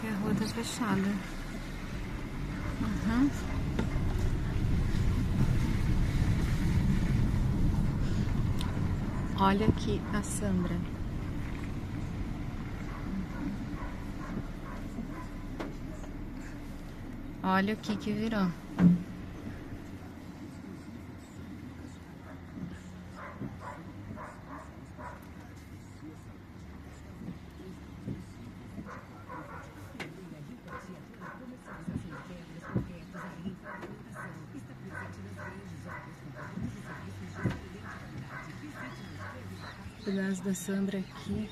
que a rua tá fechada. Uhum. Olha aqui a Sandra. Olha o que virou. Pedaço da Sandra aqui.